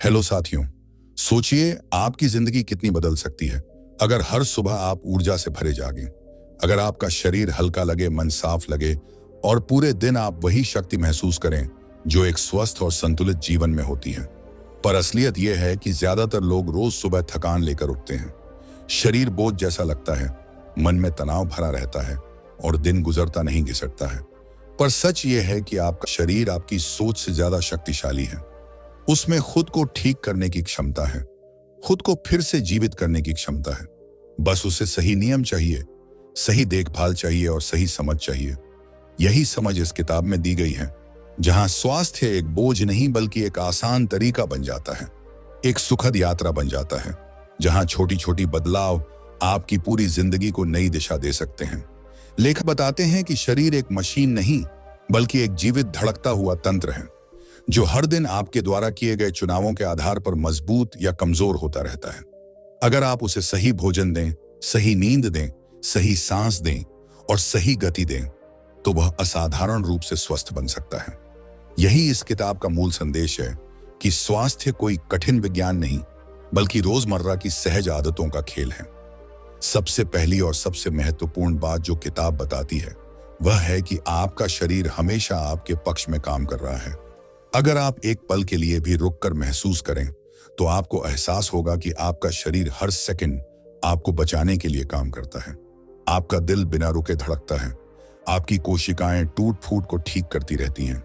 Hello साथियों, सोचिए आपकी जिंदगी कितनी बदल सकती है अगर हर सुबह आप ऊर्जा से भरे जागें। अगर आपका शरीर हल्का लगे, मन साफ लगे और पूरे दिन आप वही शक्ति महसूस करें जो एक स्वस्थ और संतुलित जीवन में होती है। पर असलियत यह है कि ज्यादातर लोग रोज सुबह थकान लेकर उठते हैं। शरीर बोझ जैसा लगता है, मन में तनाव भरा रहता है और दिन गुजरता नहीं घिसटता है। पर सच यह है कि आपका शरीर आपकी सोच से ज्यादा शक्तिशाली है। उसमें खुद को ठीक करने की क्षमता है, खुद को फिर से जीवित करने की क्षमता है। बस उसे सही नियम चाहिए, सही देखभाल चाहिए और सही समझ चाहिए। यही समझ इस किताब में दी गई है, जहां स्वास्थ्य एक बोझ नहीं बल्कि एक आसान तरीका बन जाता है, एक सुखद यात्रा बन जाता है, जहां छोटी छोटी बदलाव आपकी पूरी जिंदगी को नई दिशा दे सकते हैं। लेखक बताते हैं कि शरीर एक मशीन नहीं बल्कि एक जीवित धड़कता हुआ तंत्र है, जो हर दिन आपके द्वारा किए गए चुनावों के आधार पर मजबूत या कमजोर होता रहता है। अगर आप उसे सही भोजन दें, सही नींद दें, सही सांस दें और सही गति दें, तो वह असाधारण रूप से स्वस्थ बन सकता है। यही इस किताब का मूल संदेश है कि स्वास्थ्य कोई कठिन विज्ञान नहीं बल्कि रोजमर्रा की सहज आदतों का खेल है। सबसे पहली और सबसे महत्वपूर्ण बात जो किताब बताती है वह है कि आपका शरीर हमेशा आपके पक्ष में काम कर रहा है। अगर आप एक पल के लिए भी रुककर महसूस करें तो आपको एहसास होगा कि आपका शरीर हर सेकंड आपको बचाने के लिए काम करता है। आपका दिल बिना रुके धड़कता है, आपकी कोशिकाएं टूट फूट को ठीक करती रहती हैं,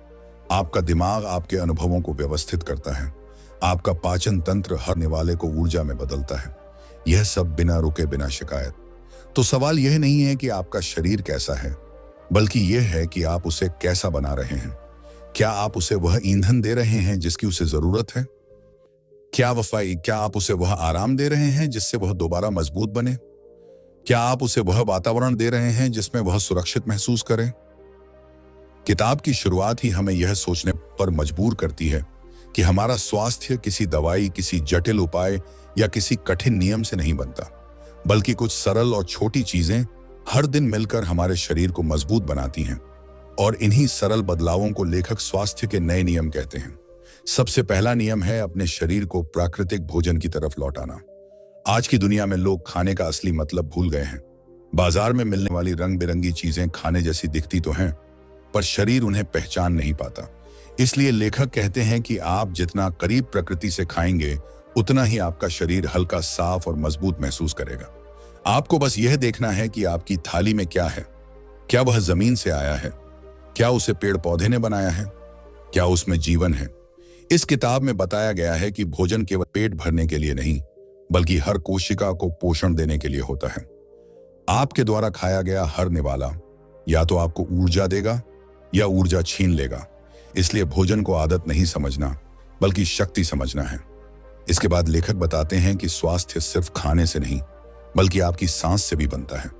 आपका दिमाग आपके अनुभवों को व्यवस्थित करता है, आपका पाचन तंत्र हर निवाले को ऊर्जा में बदलता है। यह सब बिना रुके, बिना शिकायत। तो सवाल यह नहीं है कि आपका शरीर कैसा है, बल्कि यह है कि आप उसे कैसा बना रहे हैं। क्या आप उसे वह ईंधन दे रहे हैं जिसकी उसे जरूरत है? क्या आप उसे वह आराम दे रहे हैं जिससे वह दोबारा मजबूत बने? क्या आप उसे वह वातावरण दे रहे हैं जिसमें वह सुरक्षित महसूस करे? किताब की शुरुआत ही हमें यह सोचने पर मजबूर करती है कि हमारा स्वास्थ्य किसी दवाई, किसी जटिल उपाय या किसी कठिन नियम से नहीं बनता, बल्कि कुछ सरल और छोटी चीजें हर दिन मिलकर हमारे शरीर को मजबूत बनाती हैं। और इन्हीं सरल बदलावों को लेखक स्वास्थ्य के नए नियम कहते हैं। सबसे पहला नियम है अपने शरीर को प्राकृतिक भोजन की तरफ लौटाना। आज की दुनिया में लोग खाने का असली मतलब भूल गए हैं। बाजार में मिलने वाली रंग बिरंगी चीजें खाने जैसी दिखती तो हैं, पर शरीर उन्हें पहचान नहीं पाता। इसलिए लेखक कहते हैं कि आप जितना करीब प्रकृति से खाएंगे उतना ही आपका शरीर हल्का, साफ और मजबूत महसूस करेगा। आपको बस यह देखना है कि आपकी थाली में क्या है। क्या वह जमीन से आया है? क्या उसे पेड़ पौधे ने बनाया है? क्या उसमें जीवन है? इस किताब में बताया गया है कि भोजन केवल पेट भरने के लिए नहीं बल्कि हर कोशिका को पोषण देने के लिए होता है। आपके द्वारा खाया गया हर निवाला या तो आपको ऊर्जा देगा या ऊर्जा छीन लेगा। इसलिए भोजन को आदत नहीं समझना बल्कि शक्ति समझना है। इसके बाद लेखक बताते हैं कि स्वास्थ्य सिर्फ खाने से नहीं बल्कि आपकी सांस से भी बनता है।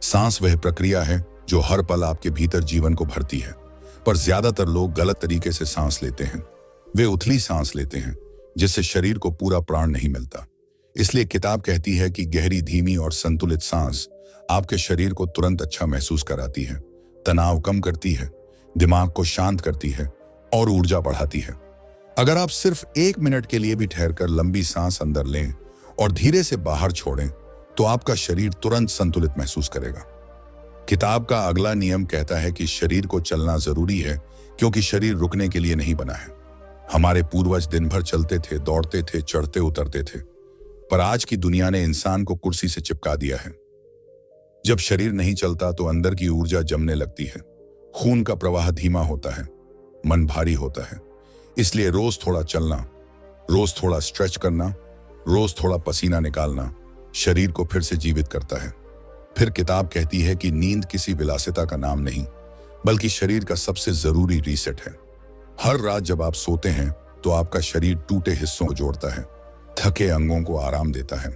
सांस वह प्रक्रिया है जो हर पल आपके भीतर जीवन को भरती है, पर ज्यादातर लोग गलत तरीके से सांस लेते हैं। वे उथली सांस लेते हैं जिससे शरीर को पूरा प्राण नहीं मिलता। इसलिए किताब कहती है कि गहरी, धीमी और संतुलित सांस आपके शरीर को तुरंत अच्छा महसूस कराती है, तनाव कम करती है, दिमाग को शांत करती है और ऊर्जा बढ़ाती है। अगर आप सिर्फ 1 मिनट के लिए भी ठहरकर लंबी सांस अंदर लें और धीरे से बाहर छोड़ें तो आपका शरीर तुरंत संतुलित महसूस करेगा। किताब का अगला नियम कहता है कि शरीर को चलना जरूरी है, क्योंकि शरीर रुकने के लिए नहीं बना है। हमारे पूर्वज दिन भर चलते थे, दौड़ते थे, चढ़ते उतरते थे, पर आज की दुनिया ने इंसान को कुर्सी से चिपका दिया है। जब शरीर नहीं चलता तो अंदर की ऊर्जा जमने लगती है, खून का प्रवाह धीमा होता है, मन भारी होता है। इसलिए रोज थोड़ा चलना, रोज थोड़ा स्ट्रेच करना, रोज थोड़ा पसीना निकालना शरीर को फिर से जीवित करता है। फिर किताब कहती है कि नींद किसी विलासिता का नाम नहीं बल्कि शरीर का सबसे जरूरी रीसेट है। हर रात जब आप सोते हैं तो आपका शरीर टूटे हिस्सों को जोड़ता है, थके अंगों को आराम देता है,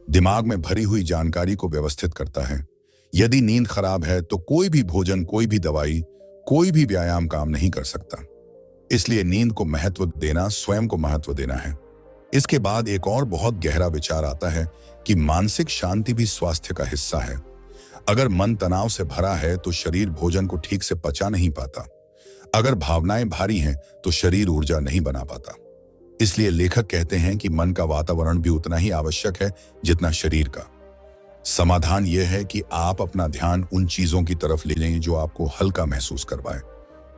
दिमाग में भरी हुई जानकारी को व्यवस्थित करता है। यदि नींद खराब है तो कोई भी भोजन, कोई भी दवाई, कोई भी व्यायाम काम नहीं कर सकता। इसलिए नींद को महत्व देना स्वयं को महत्व देना है। इसके बाद एक और बहुत गहरा विचार आता है कि मानसिक शांति भी स्वास्थ्य का हिस्सा है। अगर मन तनाव से भरा है तो शरीर भोजन को ठीक से पचा नहीं पाता। अगर भावनाएं भारी हैं तो शरीर ऊर्जा नहीं बना पाता। इसलिए लेखक कहते हैं कि मन का वातावरण भी उतना ही आवश्यक है जितना शरीर का। समाधान यह है कि आप अपना ध्यान उन चीजों की तरफ ले लें जो आपको हल्का महसूस करवाए।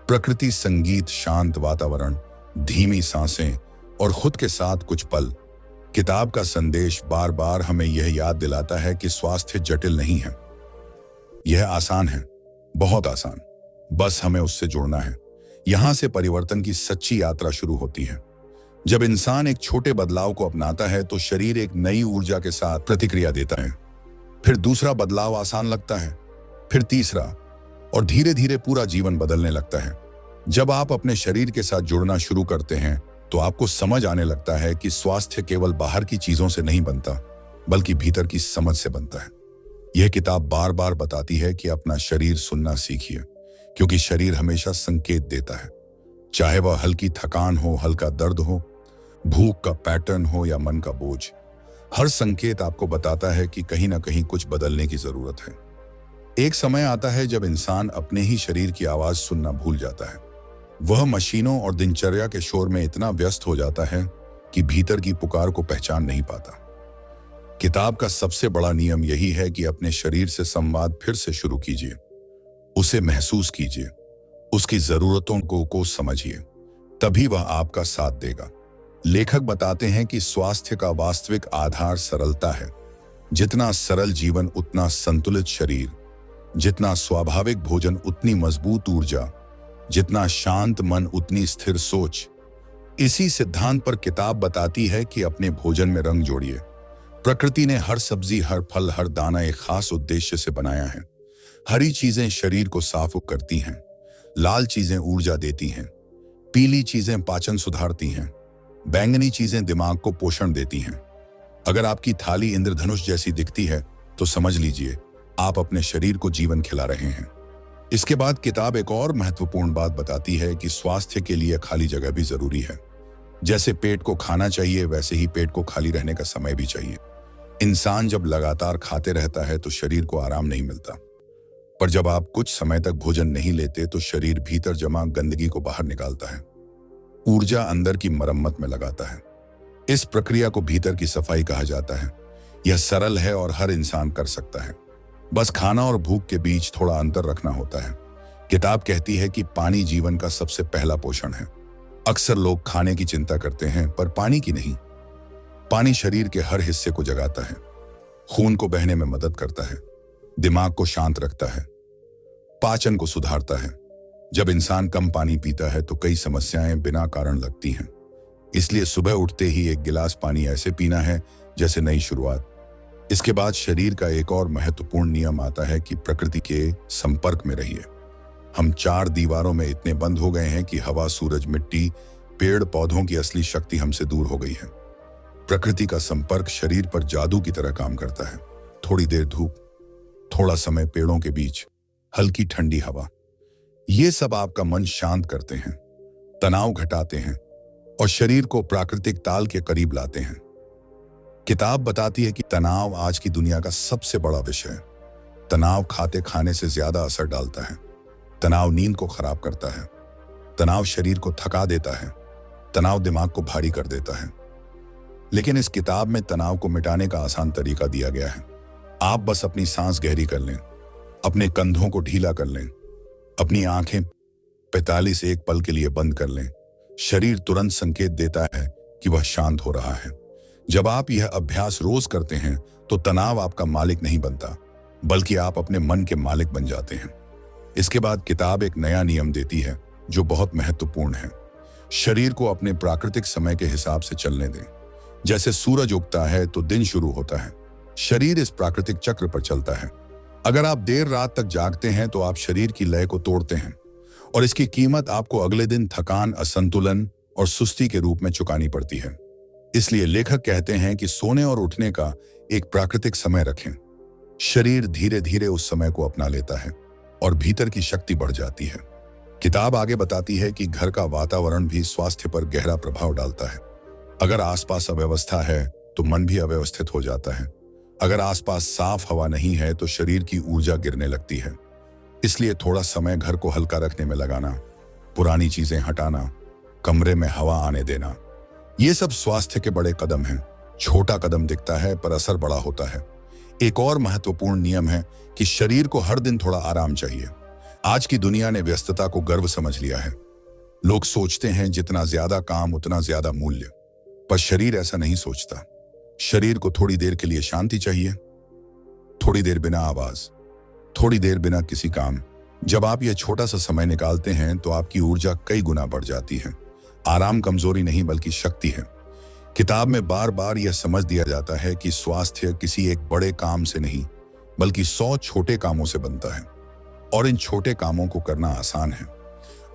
प्रकृति, संगीत, शांत वातावरण, धीमी सांसें और खुद के साथ कुछ पल। किताब का संदेश बार बार हमें यह याद दिलाता है कि स्वास्थ्य जटिल नहीं है, यह आसान है, बहुत आसान। बस हमें उससे जुड़ना है। यहां से परिवर्तन की सच्ची यात्रा शुरू होती है। जब इंसान एक छोटे बदलाव को अपनाता है तो शरीर एक नई ऊर्जा के साथ प्रतिक्रिया देता है। फिर दूसरा बदलाव आसान लगता है, फिर तीसरा, और धीरे धीरे पूरा जीवन बदलने लगता है। जब आप अपने शरीर के साथ जुड़ना शुरू करते हैं तो आपको समझ आने लगता है कि स्वास्थ्य केवल बाहर की चीजों से नहीं बनता, बल्कि भीतर की समझ से बनता है। यह किताब बार बार बताती है कि अपना शरीर सुनना सीखिए, क्योंकि शरीर हमेशा संकेत देता है। चाहे वह हल्की थकान हो, हल्का दर्द हो, भूख का पैटर्न हो या मन का बोझ, हर संकेत आपको बताता है कि कहीं ना कहीं कुछ बदलने की जरूरत है। एक समय आता है जब इंसान अपने ही शरीर की आवाज सुनना भूल जाता है। वह मशीनों और दिनचर्या के शोर में इतना व्यस्त हो जाता है कि भीतर की पुकार को पहचान नहीं पाता। किताब का सबसे बड़ा नियम यही है कि अपने शरीर से संवाद फिर से शुरू कीजिए, उसे महसूस कीजिए, उसकी जरूरतों को समझिए, तभी वह आपका साथ देगा। लेखक बताते हैं कि स्वास्थ्य का वास्तविक आधार सरलता है। जितना सरल जीवन उतना संतुलित शरीर, जितना स्वाभाविक भोजन उतनी मजबूत ऊर्जा, जितना शांत मन उतनी स्थिर सोच। इसी सिद्धांत पर किताब बताती है कि अपने भोजन में रंग जोड़िए। प्रकृति ने हर सब्जी, हर फल, हर दाना एक खास उद्देश्य से बनाया है। हरी चीजें शरीर को साफ करती हैं, लाल चीजें ऊर्जा देती हैं, पीली चीजें पाचन सुधारती हैं, बैंगनी चीजें दिमाग को पोषण देती हैं। अगर आपकी थाली इंद्रधनुष जैसी दिखती है तो समझ लीजिए आप अपने शरीर को जीवन खिला रहे हैं। इसके बाद किताब एक और महत्वपूर्ण बात बताती है कि स्वास्थ्य के लिए खाली जगह भी जरूरी है। जैसे पेट को खाना चाहिए, वैसे ही पेट को खाली रहने का समय भी चाहिए। इंसान जब लगातार खाते रहता है तो शरीर को आराम नहीं मिलता, पर जब आप कुछ समय तक भोजन नहीं लेते तो शरीर भीतर जमा गंदगी को बाहर निकालता है, ऊर्जा अंदर की मरम्मत में लगाता है। इस प्रक्रिया को भीतर की सफाई कहा जाता है। यह सरल है और हर इंसान कर सकता है। बस खाना और भूख के बीच थोड़ा अंतर रखना होता है। किताब कहती है कि पानी जीवन का सबसे पहला पोषण है। अक्सर लोग खाने की चिंता करते हैं पर पानी की नहीं। पानी शरीर के हर हिस्से को जगाता है, खून को बहने में मदद करता है, दिमाग को शांत रखता है, पाचन को सुधारता है। जब इंसान कम पानी पीता है तो कई समस्याएं बिना कारण लगती हैं। इसलिए सुबह उठते ही एक गिलास पानी ऐसे पीना है जैसे नई शुरुआत। इसके बाद शरीर का एक और महत्वपूर्ण नियम आता है कि प्रकृति के संपर्क में रहिए। हम चार दीवारों में इतने बंद हो गए हैं कि हवा, सूरज, मिट्टी, पेड़ पौधों की असली शक्ति हमसे दूर हो गई है। प्रकृति का संपर्क शरीर पर जादू की तरह काम करता है। थोड़ी देर धूप, थोड़ा समय पेड़ों के बीच, हल्की ठंडी हवा, ये सब आपका मन शांत करते हैं, तनाव घटाते हैं और शरीर को प्राकृतिक ताल के करीब लाते हैं। किताब बताती है कि तनाव आज की दुनिया का सबसे बड़ा विषय है। तनाव खाते खाने से ज्यादा असर डालता है। तनाव नींद को खराब करता है, तनाव शरीर को थका देता है, तनाव दिमाग को भारी कर देता है। लेकिन इस किताब में तनाव को मिटाने का आसान तरीका दिया गया है। आप बस अपनी सांस गहरी कर लें, अपने कंधों को ढीला कर लें, अपनी आंखें 45 एक पल के लिए बंद कर लें। शरीर तुरंत संकेत देता है कि वह शांत हो रहा है। जब आप यह अभ्यास रोज करते हैं तो तनाव आपका मालिक नहीं बनता, बल्कि आप अपने मन के मालिक बन जाते हैं। इसके बाद किताब एक नया नियम देती है जो बहुत महत्वपूर्ण है। शरीर को अपने प्राकृतिक समय के हिसाब से चलने दें। जैसे सूरज उगता है तो दिन शुरू होता है। शरीर इस प्राकृतिक चक्र पर चलता है। अगर आप देर रात तक जागते हैं तो आप शरीर की लय को तोड़ते हैं और इसकी कीमत आपको अगले दिन थकान, असंतुलन और सुस्ती के रूप में चुकानी पड़ती है। इसलिए लेखक कहते हैं कि सोने और उठने का एक प्राकृतिक समय रखें। शरीर धीरे धीरे उस समय को अपना लेता है और भीतर की शक्ति बढ़ जाती है। किताब आगे बताती है कि घर का वातावरण भी स्वास्थ्य पर गहरा प्रभाव डालता है। अगर आसपास अव्यवस्था है तो मन भी अव्यवस्थित हो जाता है। अगर आसपास साफ हवा नहीं है तो शरीर की ऊर्जा गिरने लगती है। इसलिए थोड़ा समय घर को हल्का रखने में लगाना, पुरानी चीजें हटाना, कमरे में हवा आने देना, ये सब स्वास्थ्य के बड़े कदम हैं। छोटा कदम दिखता है पर असर बड़ा होता है। एक और महत्वपूर्ण नियम है कि शरीर को हर दिन थोड़ा आराम चाहिए। आज की दुनिया ने व्यस्तता को गर्व समझ लिया है। लोग सोचते हैं जितना ज्यादा काम उतना ज्यादा मूल्य, पर शरीर ऐसा नहीं सोचता। शरीर को थोड़ी देर के लिए शांति चाहिए, थोड़ी देर बिना आवाज, थोड़ी देर बिना किसी काम। जब आप यह छोटा सा समय निकालते हैं तो आपकी ऊर्जा कई गुना बढ़ जाती है। आराम कमजोरी नहीं बल्कि शक्ति है। किताब में बार बार यह समझ दिया जाता है कि स्वास्थ्य किसी एक बड़े काम से नहीं बल्कि 100 छोटे कामों से बनता है, और इन छोटे कामों को करना आसान है।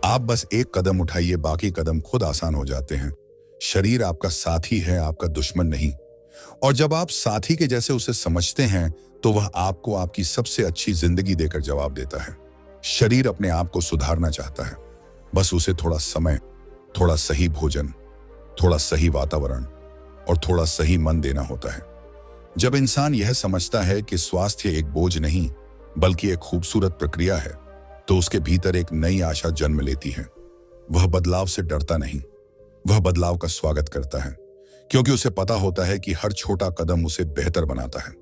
आप बस एक कदम उठाइए, बाकी कदम खुद आसान हो जाते हैं। शरीर आपका साथी है, आपका दुश्मन नहीं। और जब आप साथी के जैसे उसे समझते हैं तो वह आपको आपकी सबसे अच्छी जिंदगी देकर जवाब देता है। शरीर अपने आप को सुधारना चाहता है, बस उसे थोड़ा समय, थोड़ा सही भोजन, थोड़ा सही वातावरण और थोड़ा सही मन देना होता है। जब इंसान यह समझता है कि स्वास्थ्य एक बोझ नहीं बल्कि एक खूबसूरत प्रक्रिया है, तो उसके भीतर एक नई आशा जन्म लेती है। वह बदलाव से डरता नहीं, वह बदलाव का स्वागत करता है, क्योंकि उसे पता होता है कि हर छोटा कदम उसे बेहतर बनाता है।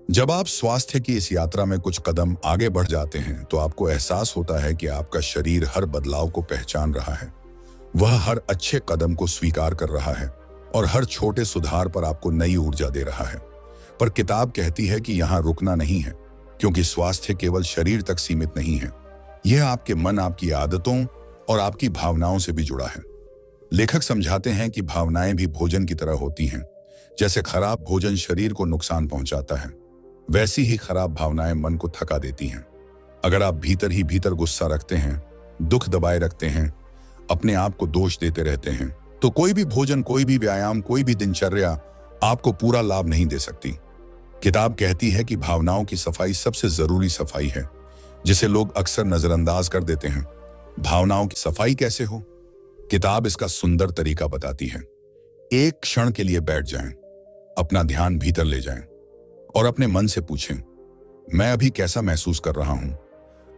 जब आप स्वास्थ्य की इस यात्रा में कुछ कदम आगे बढ़ जाते हैं तो आपको एहसास होता है कि आपका शरीर हर बदलाव को पहचान रहा है। वह हर अच्छे कदम को स्वीकार कर रहा है और हर छोटे सुधार पर आपको नई ऊर्जा दे रहा है। पर किताब कहती है कि यहाँ रुकना नहीं है, क्योंकि स्वास्थ्य केवल शरीर तक सीमित नहीं है। यह आपके मन, आपकी आदतों और आपकी भावनाओं से भी जुड़ा है। लेखक समझाते हैं कि भावनाएं भी भोजन की तरह होती हैं। जैसे खराब भोजन शरीर को नुकसान पहुंचाता है, वैसी ही खराब भावनाएं मन को थका देती हैं। अगर आप भीतर ही भीतर गुस्सा रखते हैं, दुख दबाए रखते हैं, अपने आप को दोष देते रहते हैं, तो कोई भी भोजन, कोई भी व्यायाम, कोई भी दिनचर्या आपको पूरा लाभ नहीं दे सकती। किताब कहती है कि भावनाओं की सफाई सबसे जरूरी सफाई है, जिसे लोग अक्सर नजरअंदाज कर देते हैं। भावनाओं की सफाई कैसे हो? किताब इसका सुंदर तरीका बताती है। एक क्षण के लिए बैठ जाएं, अपना ध्यान भीतर ले जाएं और अपने मन से पूछें, मैं अभी कैसा महसूस कर रहा हूं?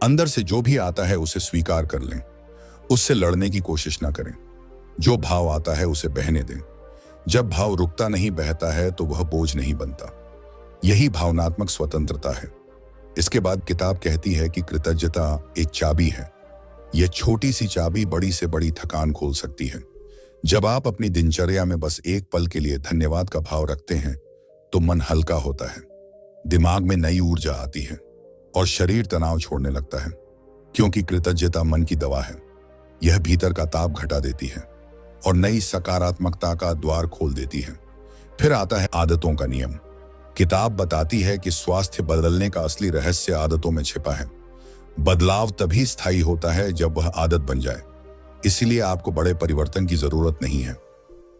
अंदर से जो भी आता है उसे स्वीकार कर लें, उससे लड़ने की कोशिश ना करें। जो भाव आता है उसे बहने दें। जब भाव रुकता नहीं, बहता है, तो वह बोझ नहीं बनता। यही भावनात्मक स्वतंत्रता है। इसके बाद किताब कहती है कि कृतज्ञता एक चाबी है। यह छोटी सी चाबी बड़ी से बड़ी थकान खोल सकती है। जब आप अपनी दिनचर्या में बस एक पल के लिए धन्यवाद का भाव रखते हैं तो मन हल्का होता है, दिमाग में नई ऊर्जा आती है और शरीर तनाव छोड़ने लगता है, क्योंकि कृतज्ञता मन की दवा है। यह भीतर का ताप घटा देती है और नई सकारात्मकता का द्वार खोल देती है। फिर आता है आदतों का नियम। किताब बताती है कि स्वास्थ्य बदलने का असली रहस्य आदतों में छिपा है। बदलाव तभी स्थायी होता है जब वह आदत बन जाए। इसलिए आपको बड़े परिवर्तन की जरूरत नहीं है,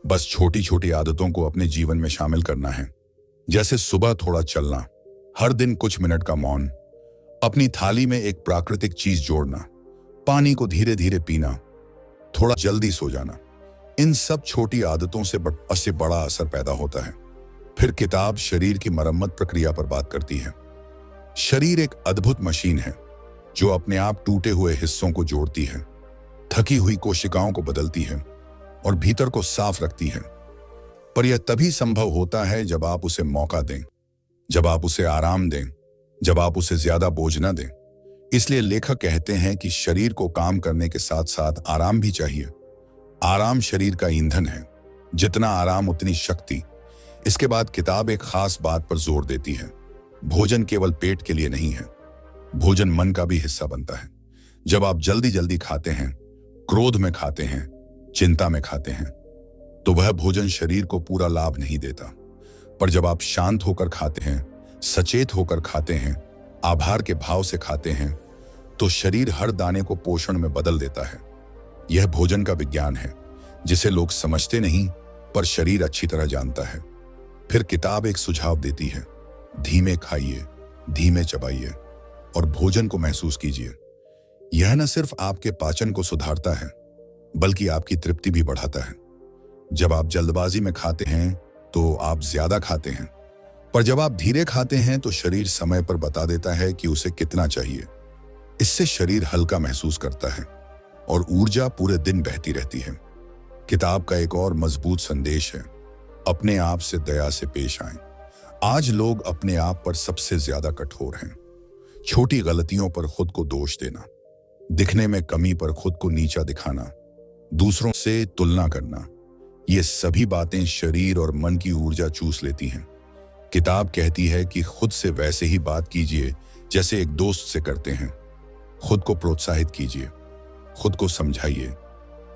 बस छोटी छोटी आदतों को अपने जीवन में शामिल करना है। जैसे सुबह थोड़ा चलना, हर दिन कुछ मिनट का मौन, अपनी थाली में एक प्राकृतिक चीज जोड़ना, पानी को धीरे धीरे पीना, थोड़ा जल्दी सो जाना। इन सब छोटी आदतों से बड़ा असर पैदा होता है। फिर किताब शरीर की मरम्मत प्रक्रिया पर बात करती है। शरीर एक अद्भुत मशीन है जो अपने आप टूटे हुए हिस्सों को जोड़ती है, थकी हुई कोशिकाओं को बदलती है और भीतर को साफ रखती है। पर यह तभी संभव होता है जब आप उसे मौका दें, जब आप उसे आराम दें, जब आप उसे ज्यादा बोझ न दें। इसलिए लेखक कहते हैं कि शरीर को काम करने के साथ साथ आराम भी चाहिए। आराम शरीर का ईंधन है, जितना आराम उतनी शक्ति। इसके बाद किताब एक खास बात पर जोर देती है। भोजन केवल पेट के लिए नहीं है, भोजन मन का भी हिस्सा बनता है। जब आप जल्दी जल्दी खाते हैं, क्रोध में खाते हैं, चिंता में खाते हैं, तो वह भोजन शरीर को पूरा लाभ नहीं देता। पर जब आप शांत होकर खाते हैं, सचेत होकर खाते हैं, आभार के भाव से खाते हैं, तो शरीर हर दाने को पोषण में बदल देता है। यह भोजन का विज्ञान है जिसे लोग समझते नहीं, पर शरीर अच्छी तरह जानता है। फिर किताब एक सुझाव देती है, धीमे खाइए, धीमे चबाइए और भोजन को महसूस कीजिए। यह न सिर्फ आपके पाचन को सुधारता है बल्कि आपकी तृप्ति भी बढ़ाता है। जब आप जल्दबाजी में खाते हैं तो आप ज्यादा खाते हैं, पर जब आप धीरे खाते हैं तो शरीर समय पर बता देता है कि उसे कितना चाहिए। इससे शरीर हल्का महसूस करता है और ऊर्जा पूरे दिन बहती रहती है। किताब का एक और मजबूत संदेश है, अपने आप से दया से पेश आएं। आज लोग अपने आप पर सबसे ज्यादा कठोर हैं। छोटी गलतियों पर खुद को दोष देना, दिखने में कमी पर खुद को नीचा दिखाना, दूसरों से तुलना करना, ये सभी बातें शरीर और मन की ऊर्जा चूस लेती हैं। किताब कहती है कि खुद से वैसे ही बात कीजिए जैसे एक दोस्त से करते हैं। खुद को प्रोत्साहित कीजिए, खुद को समझाइए,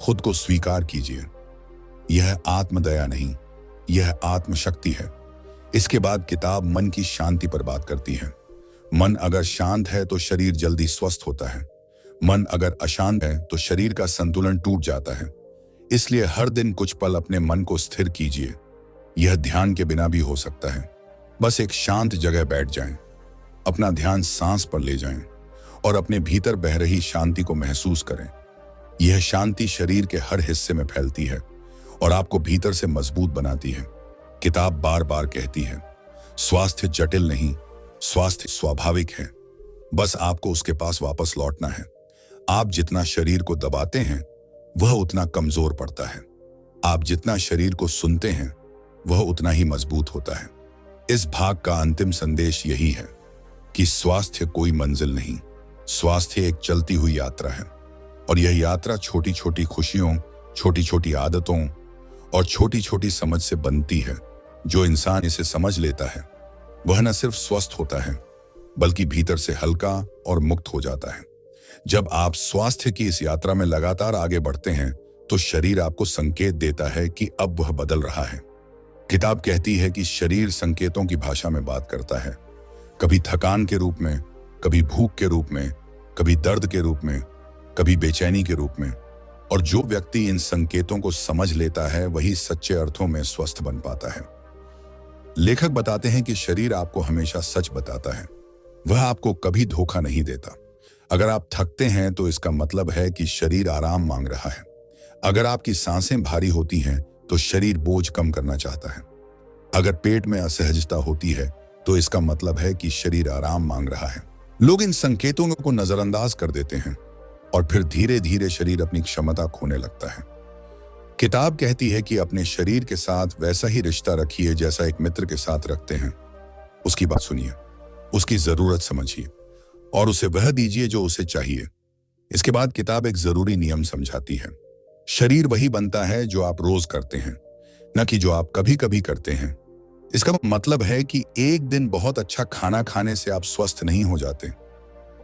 खुद को स्वीकार कीजिए। यह आत्मदया नहीं, यह आत्मशक्ति है। इसके बाद किताब मन की शांति पर बात करती है। मन अगर शांत है तो शरीर जल्दी स्वस्थ होता है। मन अगर अशांत है तो शरीर का संतुलन टूट जाता है। इसलिए हर दिन कुछ पल अपने मन को स्थिर कीजिए। यह ध्यान के बिना भी हो सकता है। बस एक शांत जगह बैठ जाएं, अपना ध्यान सांस पर ले जाएं और अपने भीतर बह रही शांति को महसूस करें। यह शांति शरीर के हर हिस्से में फैलती है और आपको भीतर से मजबूत बनाती है। किताब बार बार कहती है, स्वास्थ्य जटिल नहीं, स्वास्थ्य स्वाभाविक है। बस आपको उसके पास वापस लौटना है। आप जितना शरीर को दबाते हैं वह उतना कमजोर पड़ता है। आप जितना शरीर को सुनते हैं वह उतना ही मजबूत होता है। इस भाग का अंतिम संदेश यही है कि स्वास्थ्य कोई मंजिल नहीं, स्वास्थ्य एक चलती हुई यात्रा है। और यह यात्रा छोटी छोटी खुशियों, छोटी छोटी आदतों और छोटी छोटी समझ से बनती है। जो इंसान इसे समझ लेता है वह न सिर्फ स्वस्थ होता है बल्कि भीतर से हल्का और मुक्त हो जाता है। जब आप स्वास्थ्य की इस यात्रा में लगातार आगे बढ़ते हैं तो शरीर आपको संकेत देता है कि अब वह बदल रहा है। किताब कहती है कि शरीर संकेतों की भाषा में बात करता है, कभी थकान के रूप में, कभी भूख के रूप में, कभी दर्द के रूप में, कभी बेचैनी के रूप में। और जो व्यक्ति इन संकेतों को समझ लेता है वही सच्चे अर्थों में स्वस्थ बन पाता है। लेखक बताते हैं कि शरीर आपको हमेशा सच बताता है, वह आपको कभी धोखा नहीं देता। अगर आप थकते हैं तो इसका मतलब है कि शरीर आराम मांग रहा है। अगर आपकी सांसें भारी होती हैं तो शरीर बोझ कम करना चाहता है। अगर पेट में असहजता होती है तो इसका मतलब है कि शरीर आराम मांग रहा है। लोग इन संकेतों को नजरअंदाज कर देते हैं और फिर धीरे धीरे शरीर अपनी क्षमता खोने लगता है। किताब कहती है कि अपने शरीर के साथ वैसा ही रिश्ता रखिए जैसा एक मित्र के साथ रखते हैं। उसकी बात सुनिए, उसकी जरूरत समझिए और उसे वह दीजिए जो उसे चाहिए। इसके बाद किताब एक जरूरी नियम समझाती है, शरीर वही बनता है जो आप रोज करते हैं, न कि जो आप कभी कभी करते हैं। इसका मतलब है कि एक दिन बहुत अच्छा खाना खाने से आप स्वस्थ नहीं हो जाते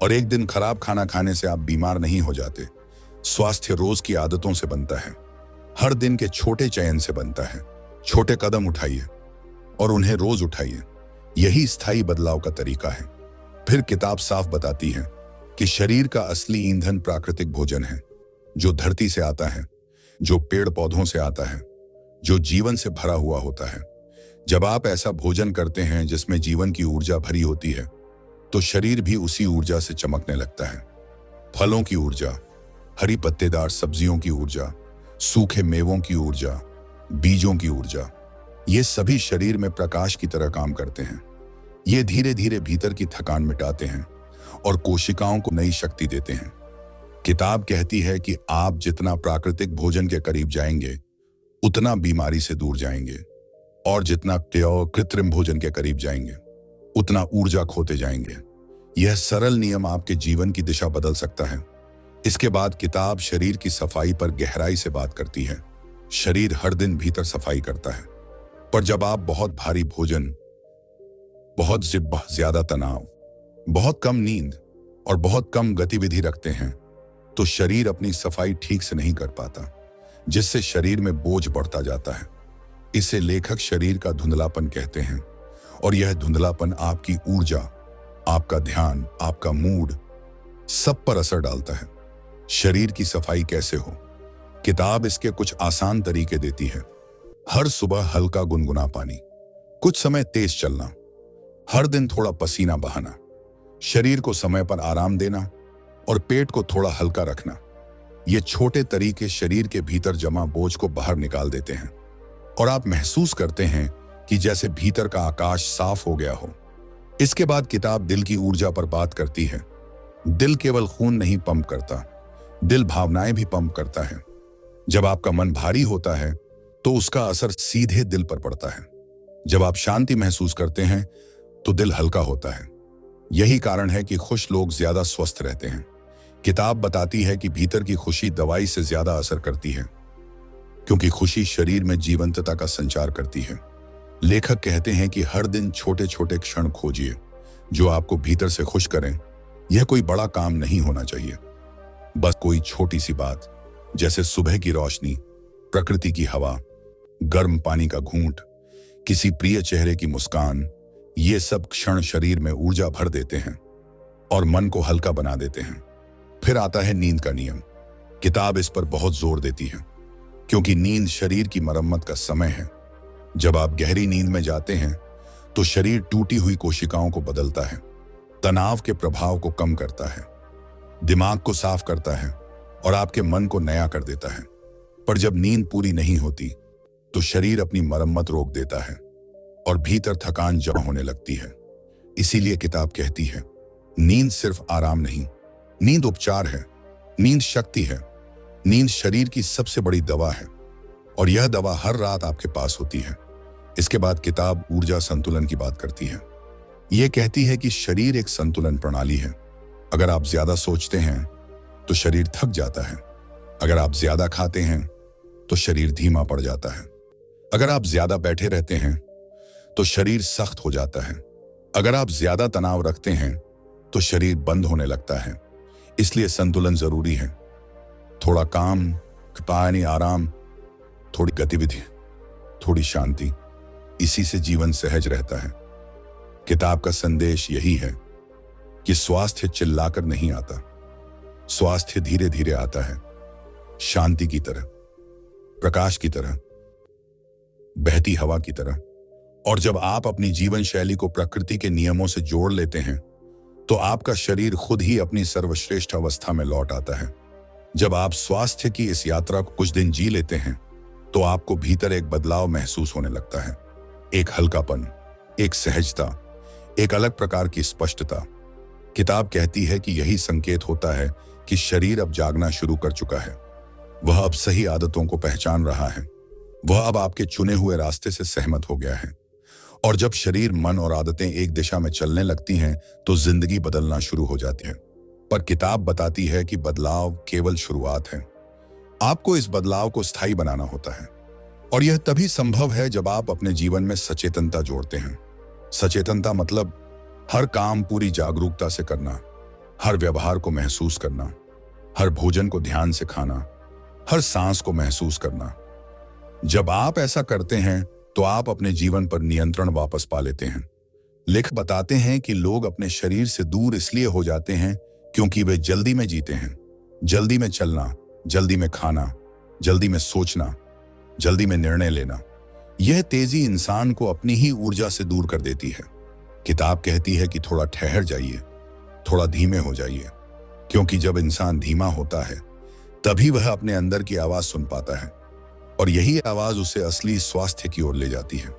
और एक दिन खराब खाना खाने से आप बीमार नहीं हो जाते। स्वास्थ्य रोज की आदतों से बनता है, हर दिन के छोटे चयन से बनता है। छोटे कदम उठाइए और उन्हें रोज उठाइए, यही स्थायी बदलाव का तरीका है। फिर किताब साफ बताती है कि शरीर का असली ईंधन प्राकृतिक भोजन है, जो धरती से आता है, जो पेड़ पौधों से आता है, जो जीवन से भरा हुआ होता है। जब आप ऐसा भोजन करते हैं जिसमें जीवन की ऊर्जा भरी होती है तो शरीर भी उसी ऊर्जा से चमकने लगता है। फलों की ऊर्जा, हरी पत्तेदार सब्जियों की ऊर्जा, सूखे मेवों की ऊर्जा, बीजों की ऊर्जा, ये सभी शरीर में प्रकाश की तरह काम करते हैं। ये धीरे धीरे भीतर की थकान मिटाते हैं और कोशिकाओं को नई शक्ति देते हैं। किताब कहती है कि आप जितना प्राकृतिक भोजन के करीब जाएंगे उतना बीमारी से दूर जाएंगे और जितना कृत्रिम भोजन के करीब जाएंगे उतना ऊर्जा खोते जाएंगे। यह सरल नियम आपके जीवन की दिशा बदल सकता है। इसके बाद किताब शरीर की सफाई पर गहराई से बात करती है। शरीर हर दिन भीतर सफाई करता है, पर जब आप बहुत भारी भोजन, बहुत ज्यादा तनाव, बहुत कम नींद और बहुत कम गतिविधि रखते हैं तो शरीर अपनी सफाई ठीक से नहीं कर पाता, जिससे शरीर में बोझ बढ़ता जाता है। इसे लेखक शरीर का धुंधलापन कहते हैं और यह धुंधलापन आपकी ऊर्जा, आपका ध्यान, आपका मूड सब पर असर डालता है। शरीर की सफाई कैसे हो? किताब इसके कुछ आसान तरीके देती है। हर सुबह हल्का गुनगुना पानी, कुछ समय तेज चलना, हर दिन थोड़ा पसीना बहाना, शरीर को समय पर आराम देना और पेट को थोड़ा हल्का रखना। ये छोटे तरीके शरीर के भीतर जमा बोझ को बाहर निकाल देते हैं और आप महसूस करते हैं कि जैसे भीतर का आकाश साफ हो गया हो। इसके बाद किताब दिल की ऊर्जा पर बात करती है। दिल केवल खून नहीं पंप करता, दिल भावनाएं भी पंप करता है। जब आपका मन भारी होता है तो उसका असर सीधे दिल पर पड़ता है। जब आप शांति महसूस करते हैं तो दिल हल्का होता है। यही कारण है कि खुश लोग ज्यादा स्वस्थ रहते हैं। किताब बताती है कि भीतर की खुशी दवाई से ज्यादा असर करती है, क्योंकि खुशी शरीर में जीवंतता का संचार करती है। लेखक कहते हैं कि हर दिन छोटे छोटे क्षण खोजिए जो आपको भीतर से खुश करें। यह कोई बड़ा काम नहीं होना चाहिए, बस कोई छोटी सी बात, जैसे सुबह की रोशनी, प्रकृति की हवा, गर्म पानी का घूंट, किसी प्रिय चेहरे की मुस्कान। ये सब क्षण शरीर में ऊर्जा भर देते हैं और मन को हल्का बना देते हैं। फिर आता है नींद का नियम। किताब इस पर बहुत जोर देती है, क्योंकि नींद शरीर की मरम्मत का समय है। जब आप गहरी नींद में जाते हैं तो शरीर टूटी हुई कोशिकाओं को बदलता है, तनाव के प्रभाव को कम करता है, दिमाग को साफ करता है और आपके मन को नया कर देता है। पर जब नींद पूरी नहीं होती तो शरीर अपनी मरम्मत रोक देता है और भीतर थकान जमा होने लगती है। इसीलिए किताब कहती है, नींद सिर्फ आराम नहीं, नींद उपचार है, नींद शक्ति है, नींद शरीर की सबसे बड़ी दवा है और यह दवा हर रात आपके पास होती है। इसके बाद किताब ऊर्जा संतुलन की बात करती है। यह कहती है कि शरीर एक संतुलन प्रणाली है। अगर आप ज्यादा सोचते हैं तो शरीर थक जाता है। अगर आप ज्यादा खाते हैं तो शरीर धीमा पड़ जाता है। अगर आप ज्यादा बैठे रहते हैं तो शरीर सख्त हो जाता है। अगर आप ज्यादा तनाव रखते हैं तो शरीर बंद होने लगता है। इसलिए संतुलन जरूरी है। थोड़ा काम, पानी, आराम, थोड़ी गतिविधि, थोड़ी शांति, इसी से जीवन सहज रहता है। किताब का संदेश यही है कि स्वास्थ्य चिल्लाकर नहीं आता, स्वास्थ्य धीरे धीरे आता है, शांति की तरह, प्रकाश की तरह, बहती हवा की तरह। और जब आप अपनी जीवन शैली को प्रकृति के नियमों से जोड़ लेते हैं तो आपका शरीर खुद ही अपनी सर्वश्रेष्ठ अवस्था में लौट आता है। जब आप स्वास्थ्य की इस यात्रा को कुछ दिन जी लेते हैं तो आपको भीतर एक बदलाव महसूस होने लगता है। एक हल्कापन, एक सहजता, एक अलग प्रकार की स्पष्टता। किताब कहती है कि यही संकेत होता है कि शरीर अब जागना शुरू कर चुका है। वह अब सही आदतों को पहचान रहा है। वह अब आपके चुने हुए रास्ते से सहमत हो गया है। और जब शरीर, मन और आदतें एक दिशा में चलने लगती हैं तो जिंदगी बदलना शुरू हो जाती है। पर किताब बताती है कि बदलाव केवल शुरुआत है। आपको इस बदलाव को स्थायी बनाना होता है और यह तभी संभव है जब आप अपने जीवन में सचेतनता जोड़ते हैं। सचेतनता मतलब हर काम पूरी जागरूकता से करना, हर व्यवहार को महसूस करना, हर भोजन को ध्यान से खाना, हर सांस को महसूस करना। जब आप ऐसा करते हैं तो आप अपने जीवन पर नियंत्रण वापस पा लेते हैं। लेखक बताते हैं कि लोग अपने शरीर से दूर इसलिए हो जाते हैं क्योंकि वे जल्दी में जीते हैं। जल्दी में चलना, जल्दी में खाना, जल्दी में सोचना, जल्दी में निर्णय लेना। यह तेजी इंसान को अपनी ही ऊर्जा से दूर कर देती है। किताब कहती है कि थोड़ा ठहर जाइए, थोड़ा धीमे हो जाइए, क्योंकि जब इंसान धीमा होता है तभी वह अपने अंदर की आवाज सुन पाता है और यही आवाज उसे असली स्वास्थ्य की ओर ले जाती है।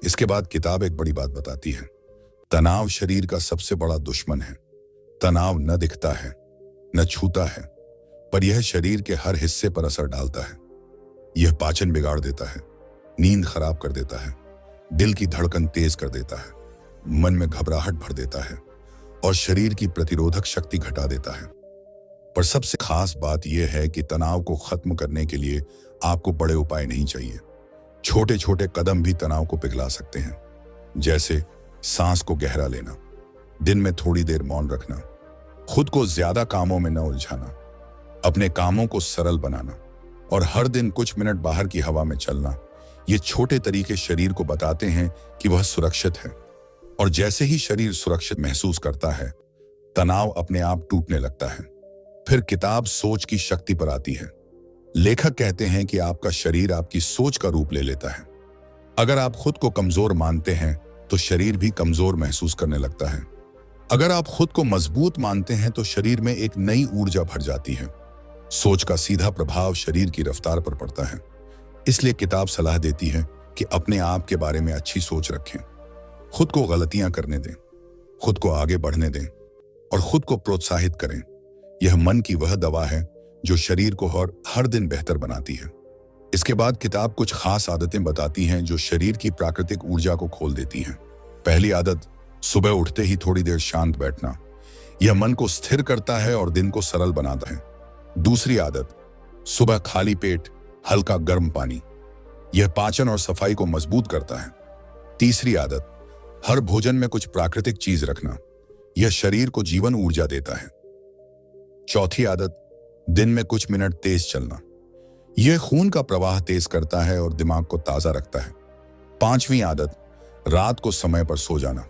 इसके बाद किताब एक बड़ी बात बताती है। तनाव शरीर का सबसे बड़ा दुश्मन है। तनाव न दिखता है, न छूता है, पर यह शरीर के हर हिस्से पर असर डालता है। यह पाचन बिगाड़ देता है, नींद खराब कर देता है, दिल की धड़कन तेज कर देता है, मन में घबराहट भर देता है और शरीर की प्रतिरोधक शक्ति घटा देता है। पर सबसे खास बात यह है कि तनाव को खत्म करने के लिए आपको बड़े उपाय नहीं चाहिए। छोटे छोटे कदम भी तनाव को पिघला सकते हैं, जैसे सांस को गहरा लेना, दिन में थोड़ी देर मौन रखना, खुद को ज्यादा कामों में न उलझाना, अपने कामों को सरल बनाना और हर दिन कुछ मिनट बाहर की हवा में चलना। ये छोटे तरीके शरीर को बताते हैं कि वह सुरक्षित है और जैसे ही शरीर सुरक्षित महसूस करता है, तनाव अपने आप टूटने लगता है। फिर किताब सोच की शक्ति पर आती है। लेखक कहते हैं कि आपका शरीर आपकी सोच का रूप ले लेता है। अगर आप खुद को कमजोर मानते हैं तो शरीर भी कमजोर महसूस करने लगता है। अगर आप खुद को मजबूत मानते हैं तो शरीर में एक नई ऊर्जा भर जाती है। सोच का सीधा प्रभाव शरीर की रफ्तार पर पड़ता है। इसलिए किताब सलाह देती है कि अपने आप के बारे में अच्छी सोच रखें, खुद को गलतियां करने दें, खुद को आगे बढ़ने दें और खुद को प्रोत्साहित करें। यह मन की वह दवा है जो शरीर को हर दिन बेहतर बनाती है। इसके बाद किताब कुछ खास आदतें बताती हैं जो शरीर की प्राकृतिक ऊर्जा को खोल देती हैं। पहली आदत, सुबह उठते ही थोड़ी देर शांत बैठना। यह मन को स्थिर करता है और दिन को सरल बनाता है। दूसरी आदत, सुबह खाली पेट हल्का गर्म पानी। यह पाचन और सफाई को मजबूत करता है। तीसरी आदत, हर भोजन में कुछ प्राकृतिक चीज रखना। यह शरीर को जीवन ऊर्जा देता है। चौथी आदत, दिन में कुछ मिनट तेज चलना। यह खून का प्रवाह तेज करता है और दिमाग को ताजा रखता है। पांचवी आदत, रात को समय पर सो जाना।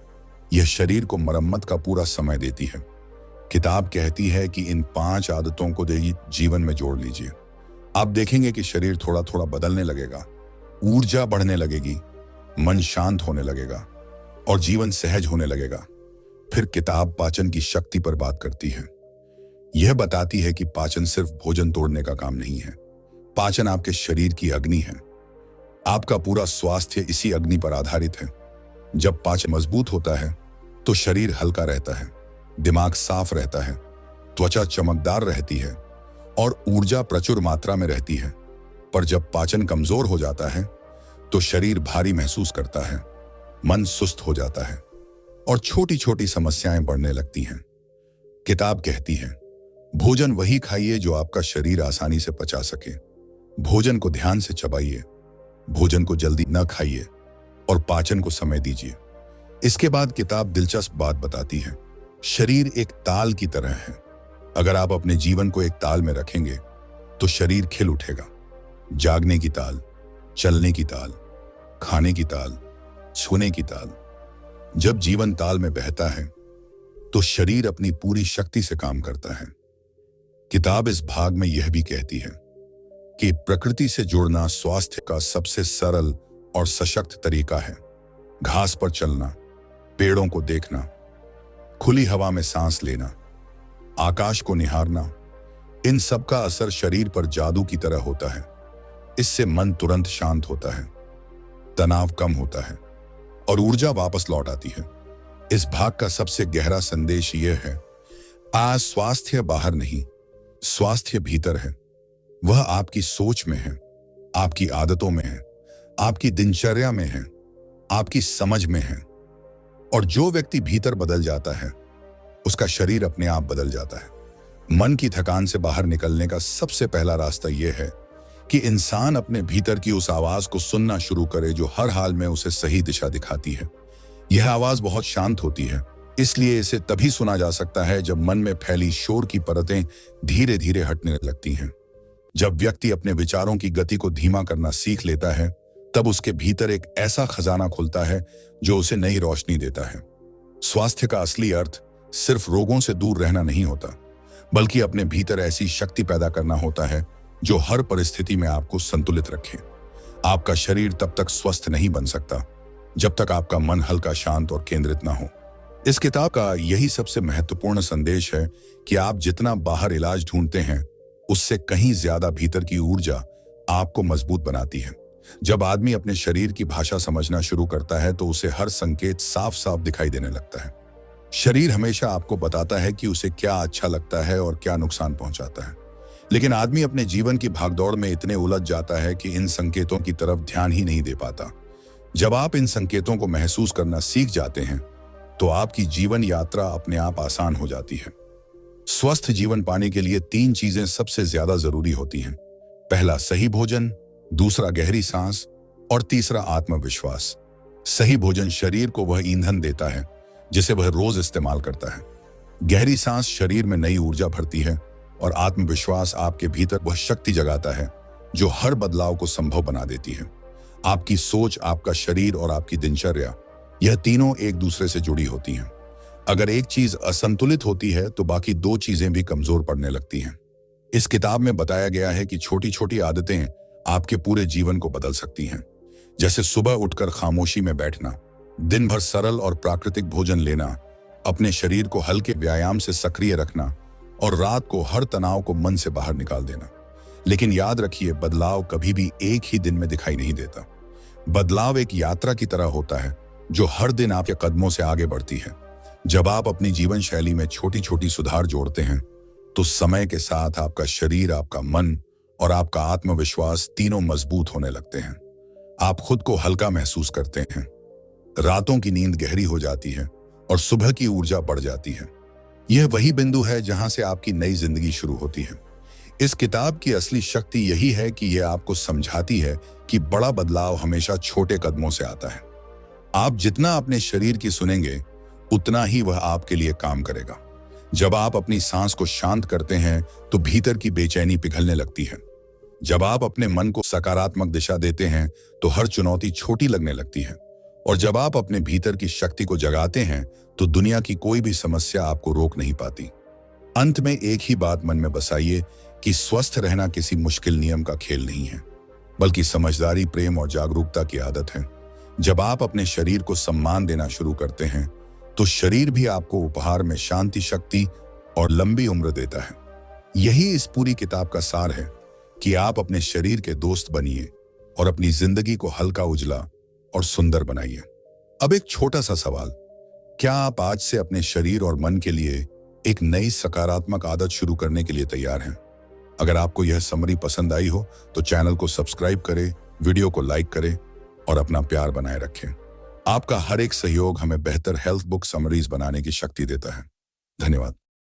यह शरीर को मरम्मत का पूरा समय देती है। किताब कहती है कि इन 5 आदतों को जीवन में जोड़ लीजिए। आप देखेंगे कि शरीर थोड़ा थोड़ा बदलने लगेगा, ऊर्जा बढ़ने लगेगी, मन शांत होने लगेगा और जीवन सहज होने लगेगा। फिर किताब पाचन की शक्ति पर बात करती है। यह बताती है कि पाचन सिर्फ भोजन तोड़ने का काम नहीं है। पाचन आपके शरीर की अग्नि है। आपका पूरा स्वास्थ्य इसी अग्नि पर आधारित है। जब पाचन मजबूत होता है तो शरीर हल्का रहता है, दिमाग साफ रहता है, त्वचा चमकदार रहती है और ऊर्जा प्रचुर मात्रा में रहती है। पर जब पाचन कमजोर हो जाता है तो शरीर भारी महसूस करता है, मन सुस्त हो जाता है और छोटी छोटी समस्याएं बढ़ने लगती हैं। किताब कहती है, भोजन वही खाइए जो आपका शरीर आसानी से पचा सके। भोजन को ध्यान से चबाइए, भोजन को जल्दी न खाइए और पाचन को समय दीजिए। इसके बाद किताब दिलचस्प बात बताती है, शरीर एक ताल की तरह है। अगर आप अपने जीवन को एक ताल में रखेंगे तो शरीर खिल उठेगा। जागने की ताल, चलने की ताल, खाने की ताल, छूने की ताल। जब जीवन ताल में बहता है तो शरीर अपनी पूरी शक्ति से काम करता है। किताब इस भाग में यह भी कहती है कि प्रकृति से जुड़ना स्वास्थ्य का सबसे सरल और सशक्त तरीका है। घास पर चलना, पेड़ों को देखना, खुली हवा में सांस लेना, आकाश को निहारना, इन सब का असर शरीर पर जादू की तरह होता है। इससे मन तुरंत शांत होता है, तनाव कम होता है और ऊर्जा वापस लौट आती है। इस भाग का सबसे गहरा संदेश यह है, आज स्वास्थ्य बाहर नहीं, स्वास्थ्य भीतर है। वह आपकी सोच में है, आपकी आदतों में है, आपकी दिनचर्या में है, आपकी समझ में है। और जो व्यक्ति भीतर बदल जाता है उसका शरीर अपने आप बदल जाता है। मन की थकान से बाहर निकलने का सबसे पहला रास्ता यह है कि इंसान अपने भीतर की उस आवाज को सुनना शुरू करे जो हर हाल में उसे सही दिशा दिखाती है। यह आवाज बहुत शांत होती है, इसलिए इसे तभी सुना जा सकता है जब मन में फैली शोर की परतें धीरे धीरे हटने लगती हैं। जब व्यक्ति अपने विचारों की गति को धीमा करना सीख लेता है तब उसके भीतर एक ऐसा खजाना खुलता है जो उसे नई रोशनी देता है। स्वास्थ्य का असली अर्थ सिर्फ रोगों से दूर रहना नहीं होता, बल्कि अपने भीतर ऐसी शक्ति पैदा करना होता है जो हर परिस्थिति में आपको संतुलित रखे। आपका शरीर तब तक स्वस्थ नहीं बन सकता जब तक आपका मन हल्का, शांत और केंद्रित ना हो। इस किताब का यही सबसे महत्वपूर्ण संदेश है कि आप जितना बाहर इलाज ढूंढते हैं उससे कहीं ज्यादा भीतर की ऊर्जा आपको मजबूत बनाती है। जब आदमी अपने शरीर की भाषा समझना शुरू करता है तो उसे हर संकेत साफ साफ दिखाई देने लगता है। शरीर हमेशा आपको बताता है कि उसे क्या अच्छा लगता है और क्या नुकसान पहुंचाता है, लेकिन आदमी अपने जीवन की भागदौड़ में इतने उलझ जाता है कि इन संकेतों की तरफ ध्यान ही नहीं दे पाता। जब आप इन संकेतों को महसूस करना सीख जाते हैं तो आपकी जीवन यात्रा अपने आप आसान हो जाती है। स्वस्थ जीवन पाने के लिए 3 चीजें सबसे ज्यादा जरूरी होती हैं। पहला, सही भोजन, दूसरा गहरी सांस और तीसरा आत्मविश्वास। सही भोजन शरीर को वह ईंधन देता है जिसे वह रोज इस्तेमाल करता है। गहरी सांस शरीर में नई ऊर्जा भरती है और आत्मविश्वास आपके भीतर वह शक्ति जगाता है जो हर बदलाव को संभव बना देती है। आपकी सोच, आपका शरीर और आपकी दिनचर्या, यह तीनों एक दूसरे से जुड़ी होती हैं। अगर एक चीज असंतुलित होती है तो बाकी 2 चीजें भी कमजोर पड़ने लगती हैं। इस किताब में बताया गया है कि छोटी छोटी आदतें आपके पूरे जीवन को बदल सकती हैं, जैसे सुबह उठकर खामोशी में बैठना, दिन भर सरल और प्राकृतिक भोजन लेना, अपने शरीर को हल्के व्यायाम से सक्रिय रखना और रात को हर तनाव को मन से बाहर निकाल देना। लेकिन याद रखिए, बदलाव कभी भी एक ही दिन में दिखाई नहीं देता। बदलाव एक यात्रा की तरह होता है जो हर दिन आपके कदमों से आगे बढ़ती है। जब आप अपनी जीवन शैली में छोटी छोटी सुधार जोड़ते हैं तो समय के साथ आपका शरीर, आपका मन और आपका आत्मविश्वास तीनों मजबूत होने लगते हैं। आप खुद को हल्का महसूस करते हैं, रातों की नींद गहरी हो जाती है और सुबह की ऊर्जा बढ़ जाती है। यह वही बिंदु है जहां से आपकी नई जिंदगी शुरू होती है। इस किताब की असली शक्ति यही है कि यह आपको समझाती है कि बड़ा बदलाव हमेशा छोटे कदमों से आता है। आप जितना अपने शरीर की सुनेंगे, उतना ही वह आपके लिए काम करेगा। जब आप अपनी सांस को शांत करते हैं, तो भीतर की बेचैनी पिघलने लगती है। जब आप अपने मन को सकारात्मक दिशा देते हैं, तो हर चुनौती छोटी लगने लगती है। और जब आप अपने भीतर की शक्ति को जगाते हैं, तो दुनिया की कोई भी समस्या आपको रोक नहीं पाती। अंत में एक ही बात मन में बसाइए कि स्वस्थ रहना किसी मुश्किल नियम का खेल नहीं है, बल्कि समझदारी, प्रेम और जागरूकता की आदत है। जब आप अपने शरीर को सम्मान देना शुरू करते हैं, तो शरीर भी आपको उपहार में शांति, शक्ति और लंबी उम्र देता है। यही इस पूरी किताब का सार है कि आप अपने शरीर के दोस्त बनिए और अपनी जिंदगी को हल्का, उजला और सुंदर बनाइए। अब एक छोटा सा सवाल, क्या आप आज से अपने शरीर और मन के लिए एक नई सकारात्मक आदत शुरू करने के लिए तैयार हैं? अगर आपको यह समरी पसंद आई हो तो चैनल को सब्सक्राइब करें, वीडियो को लाइक करें और अपना प्यार बनाए रखें। आपका हर एक सहयोग हमें बेहतर हेल्थ बुक समरीज बनाने की शक्ति देता है। धन्यवाद।